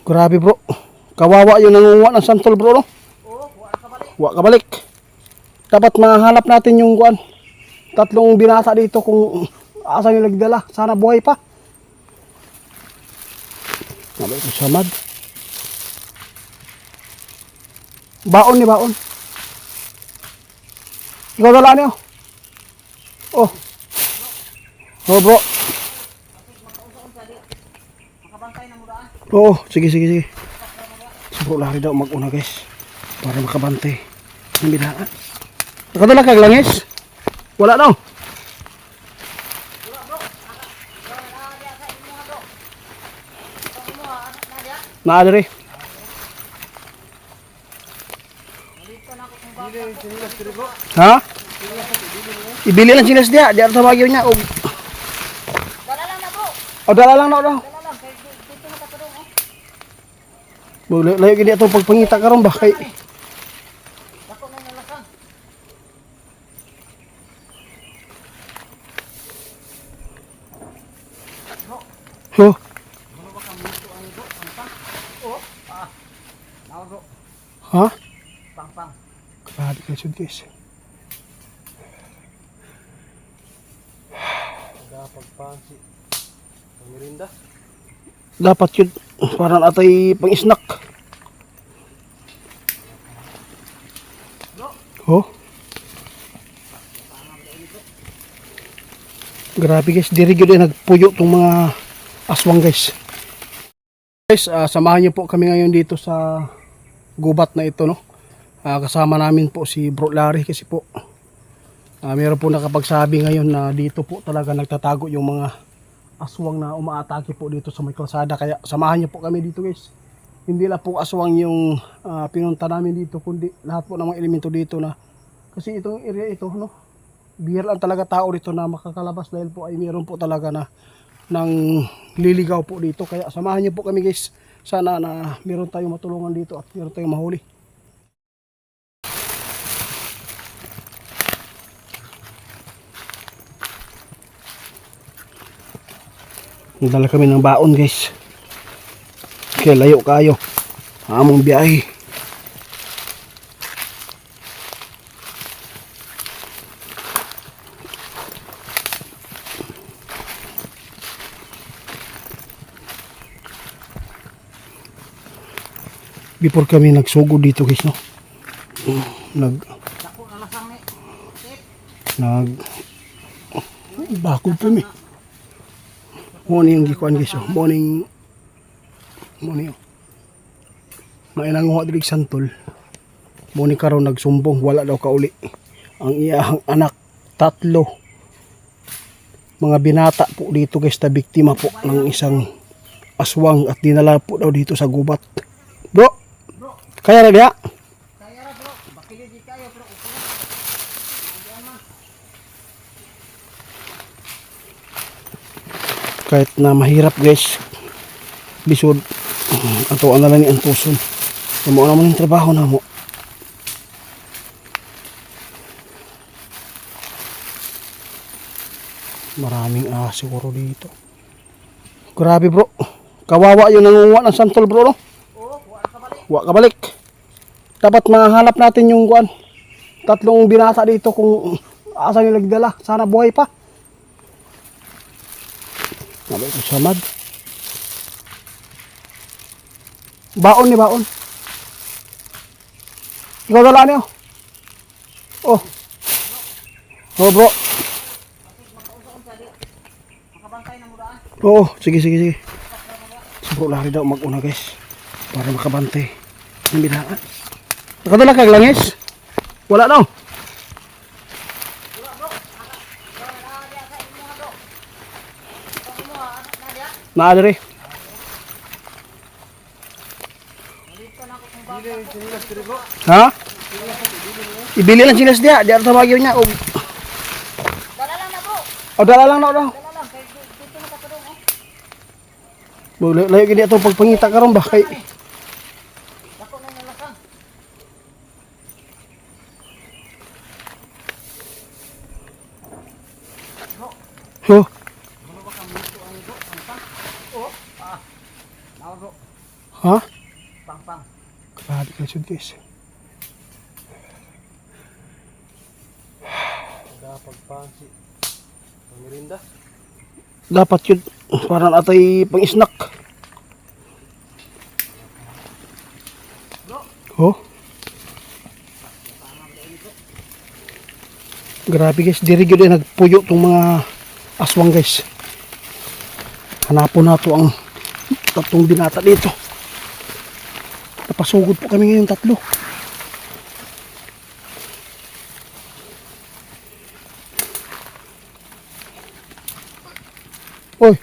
Grabe bro. Kawawa yung nangunguha ng santol bro, no? Wa kabalik. Dapat mahanap natin yung kuan. Tatlong binata dito kung asa nila nagdala. Sana buhay pa. Nabay ko samad. Baon ni baon. Ikaw dala niyo. Oh. Oh bro. Oo, sige. Bro, lari daw mag-una guys. Para makabantay. Ang binaan. Nakadala kag langis? Wala daw. Naadari. Ha? Ibili lang sinas dia. Di ato bagyo niya. Dala lang na bro. O dala lang na. Dala lang. Kaya dito na katulong Layo gini ato pagpangita karon ba kay Dako na nalasan. ho. Ha? Pang. Grabe kayo sud guys. Pagpangsi. Pangmirinda. Dapat yun. Parang atay pang-snack. Oh. Grabe guys. Diri yun ay nagpuyo tong mga aswang guys. Guys, samahan niyo po kami ngayon dito sa gubat na ito, no? Kasama namin po si Bro Larry kasi po meron po nakapagsabi ngayon na dito po talaga nagtatago yung mga aswang na umaatake po dito sa may kalsada. Kaya samahan niyo po kami dito guys. Hindi lang po aswang yung pinunta namin dito, kundi lahat po ng mga elemento dito na kasi itong area ito, no? Bihira lang talaga tao dito na makakalabas dahil po ay meron po talaga na ng liligaw po dito. Kaya samahan niyo po kami guys. Sana na meron tayong matulungan dito at meron tayong mahuli. Nagdala kami ng baon guys. Kaya layo kayo. Among biyahe. Before kami nagsugod dito guys, no? Dako na lasang ni. Bakod kami. Morning yung gikuan guys, oh. Morning oh. Nainanguha diri santol. Morning karon nagsumbong wala daw kauli. Ang iyang anak tatlo. Mga binata po dito guys, na biktima po ng isang aswang at dinala po daw dito sa gubat. Bro, kaya na diha? Kaya ra bro. Bakili di kayo bro. Kahit na mahirap guys, bisod ato na lang ni antuson. Mo naman yung trabaho na mo. Maraming siguro dito. Grabe bro. Kawawa yung nangunguha ng santol bro, no? Wa kabalik. Dapat mahanap natin yung kuan. Tatlong binata dito kung asa nila nagdala. Sana buhay pa. Nabay ko samad. Baon ni baon. Ikaw dala niyo. Oh. Oh bro. Makabantay na mo daan. Oo, sige. Bro, lari daw mag-una guys. Para makabantay. Ang binaan. Nakadala kag langis? Wala daw. Naadari. Ha? Ibili lang sinas dia. Di ato bagyo niya. Dala lang na bro. O dala lang na. Dala lang. Kaya dito na katulong Layo gini ato pagpangita karon ba kay Dako na nalasan. ho. Ha? Pang. Grabe ka lisod guys. Pagpansi. Pamirinda. Dapat yun. Parang atay pang snack. Oh. Grabe guys. Diri yun ay nagpuyo tong mga aswang guys. Hanapon na to ang tatlong binata dito. Napasugod po kami ngayon tatlo. Oy.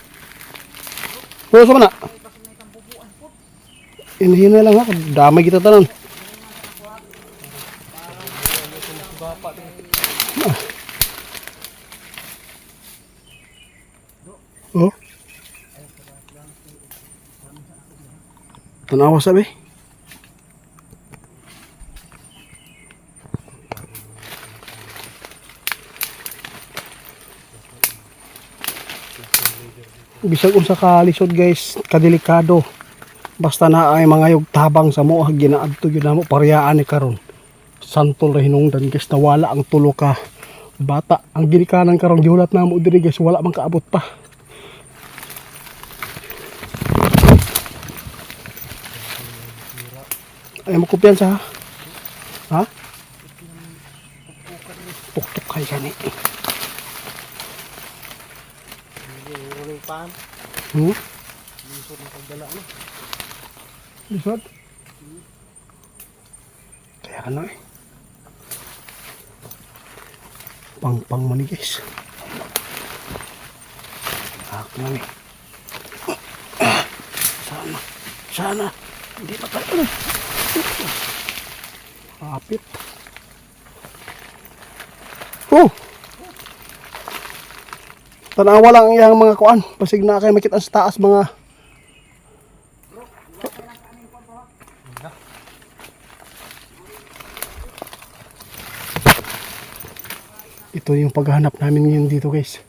Oy, sama na. Inhina lang ako. Damay kita tanan. Oh. Tanawa sabi. Bisag unsa ka lisod guys, kadelikado. Basta na ay mga yog tabang sa mo, ginaadto gyud namo parehaan ni karon. Santol ra hinungdan guys, nawala ang tulo ka bata. Ang ginikanan karon gihulat namo diri guys, wala man kaabot pa. Ay mo kumpiyansa ha? Ha? Puktok kay gani. Uling pan. Lisod ng pagdala no. Lisod? Kaya ano eh. Pang mo ni guys. Ako na eh. Sana. Hindi pa tayo. Kapit. Oh! Tanawa lang yung mga kuan. Pasig na kayo makita sa taas mga ito yung paghahanap namin ngayon dito guys.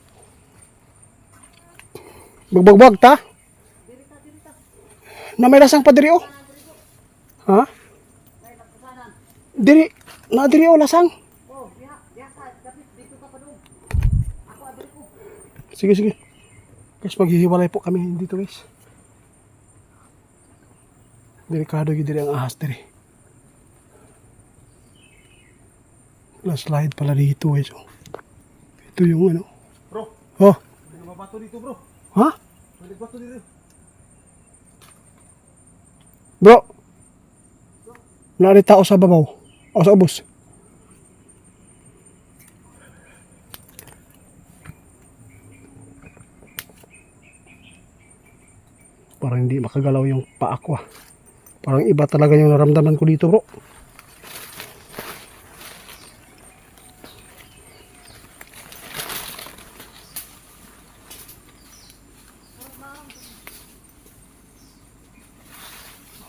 Bagbag ta? Na may lasang pa diri oh. Ha? Diri, na diri oh lasang. Sige. Guys, maghihiwalay po kami dito guys. Delikado yung diri ang ahas diri. Last slide pala dito guys. Oh. Ito yung ano. Bro, Oh. may mabato dito bro. Ha? May bato dito. Bro. Nari tao sa babaw. O sa ubos. Parang hindi makagalaw yung paa ko ah. Parang iba talaga yung naramdaman ko dito bro.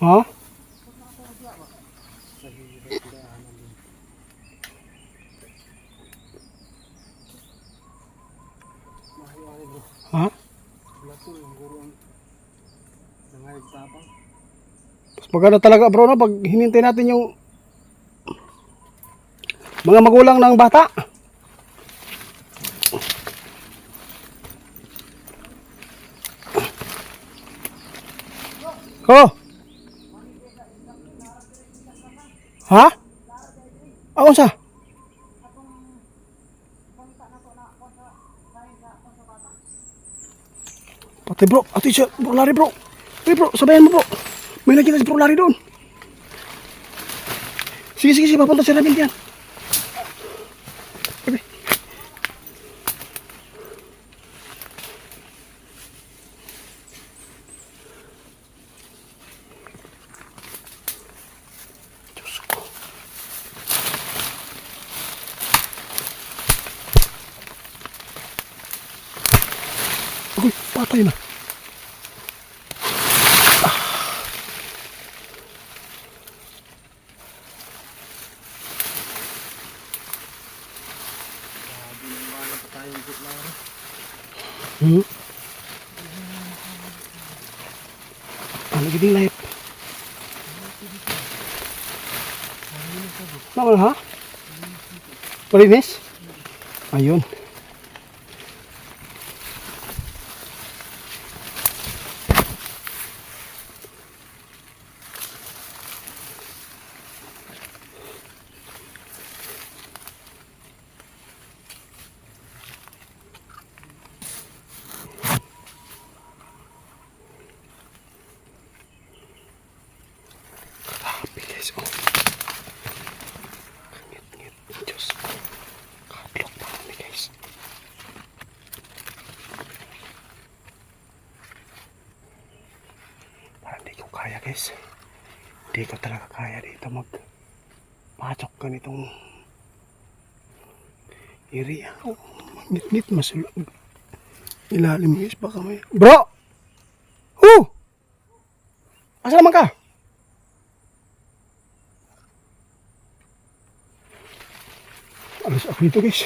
Ha? Ha? Lato yung guro ang nangayag tabang. Mas maganda talaga bro no pag hinintay natin yung mga magulang ng bata. Oh. Ha? Ako sa? Pati bro, ati siya, bro lari bro. Hey bro, sabayan mo bro. May nakita si bro lari doon. Sige, papunta siya namin diyan. Okay. Diyos ko. Agoy, patay na. Hmm? Ano gini life? Naman ha? Malinis? Ayun. Grabe guys, oh. Ngit-ngit, Diyos ko. Kadlok pa kami guys. Parang di ko kaya guys. Di ko talaga kaya dito magpasok ganitong area. Oh, ngit-ngit, masulog. Ilalim guys, baka may... Bro! Huh! Asa naman ka? Alas ako dito guys.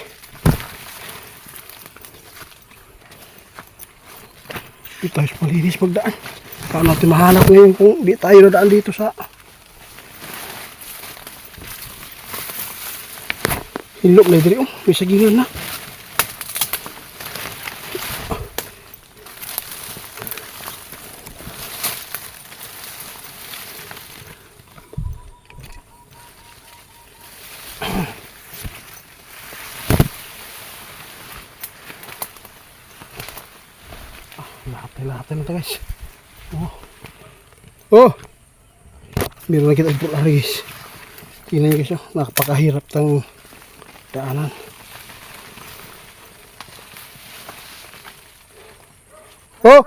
Di tayo malinis magdaan. Paano natin mahanap ngayon kung di tayo nadaan dito sa hilok na dito. May sagingan na. Lahat na ito guys. Oh. Oh. Meron na kita ipulari guys. Tingnan nyo guys, oh. Nakapakahirap ng daanan. Oh.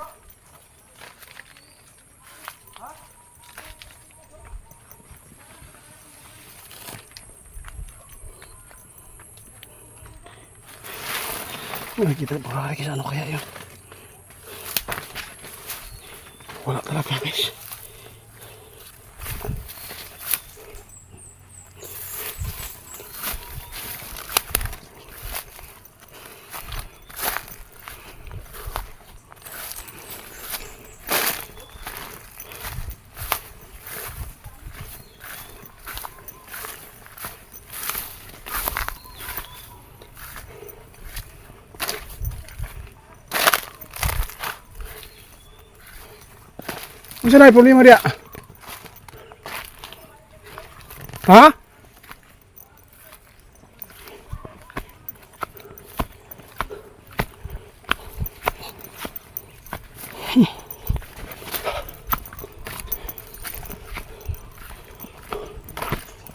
Nakikita ipulari guys, ano kaya yun? Wala talaga guys. Ano na yung problema dia? Ha?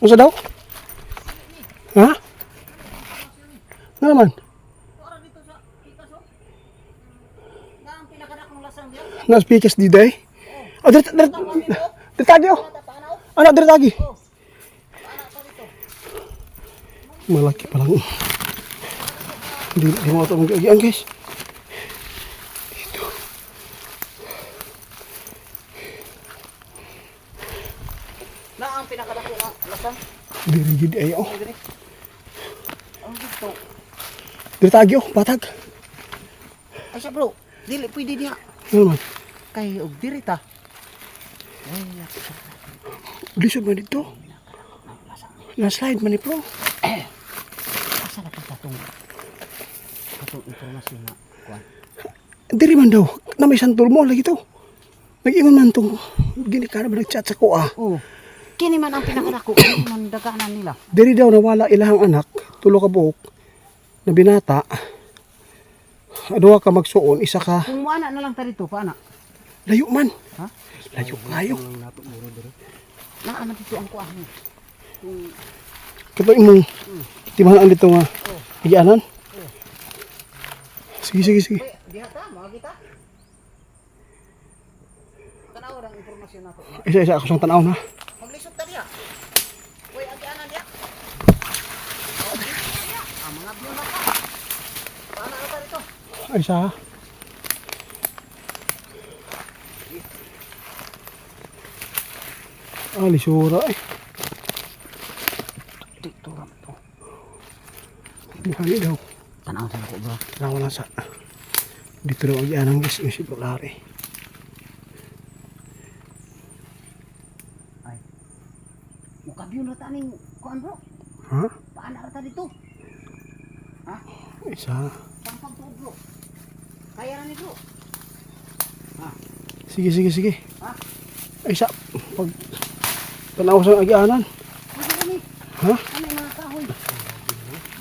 Ano daw? Ha? Ano naman? Ora dito sa pikas oh. Na ang pinakadakong lasang diyan. Nas pikas di day? Oh, dito tagi oh. Anak dito tagi. Malaki pa lang. Hindi mo ito magagian guys. Dito. Na ang pinakadakong lasang. Dirigid ay oh. Ang gusto. Dito tagi oh, batag. Ay siya bro, dili pwede diha. Ano naman? Kay og dirita. Ay, Lisod man dito. Na-slide man ni bro. asa na pa katong impormasyon na kuan. Diri man daw. Na may santol mo lagi to. Nag-ingon man tong gini ka na ba nag-chat sa ko ah. Oh. Kini man ang pinakadako, kini man daganan nila. Diri daw nawala ilahang anak, tulo ka buok, na binata. Duha ka magsuon, isa ka Kung mo anak na lang ta dito, paana? layo man. Ha? Layo kayo. Naa man dito ang kuan mo. Kapag imong timahan dito nga higianan. Sige. Diha ta, mga kita. Tanaw ang impormasyon nato. Isa ako sang tanaw na. Maglisod ta diha. Uy, agi ana diha. Mga view na ka. Paana na ta dito? Ay isa. Lisura eh. Dito ra to. Buhali daw. Tanaw sa ko bro. Tanaw lang sa. Dito daw ang gianang guys, may sibulari. Ay. Muka view na ta ning kuan bro. Ha? Paano ka dito? Ha? Isa. Pampang to bro. Kaya na ni bro. Ha? Sige, sige, sige. Ha? Ay, isa. Pag tanaw sa agianan. Ano ni? Ha? Ano yung mga kahoy?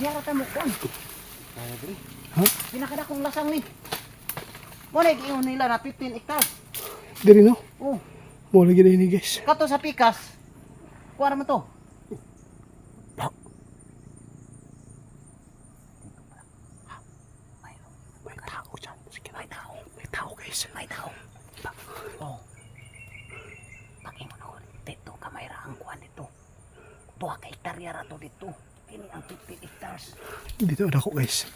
Diyara ka mo kuan. Kaya diri. Ha? Pinakada kong lasang ni. Muna iyon nila na 15 hectares. Diri no? Oh, Mo lagi na ini guys. kato sa pikas. Kuwara mo to. May tao dyan. Sige, may tao. May tao guys. May tao. Oh. Pagin mo na ko. Dito kamera ang kuan dito. Tuwa ka hektarya rato dito. Kini ang 15 hectares. Dito ada ko guys.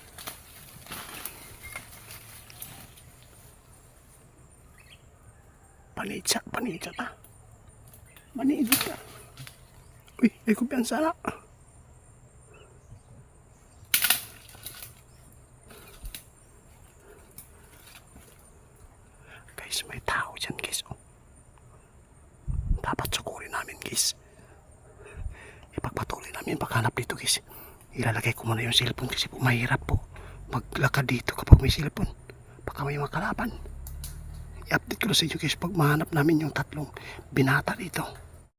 Panitsa ta. Manidyo ta. Uy, ay kumpiyansa na. Guys, may tao dyan guys. Oh. Dapat sukurin namin guys. Ipagpatuloy namin paghanap dito guys. Ilalagay ko muna yung cellphone kasi po mahirap po maglakad dito kapag may cellphone. Baka may makalaban. I-update ko na sa inyo guys pag mahanap namin yung tatlong binata dito.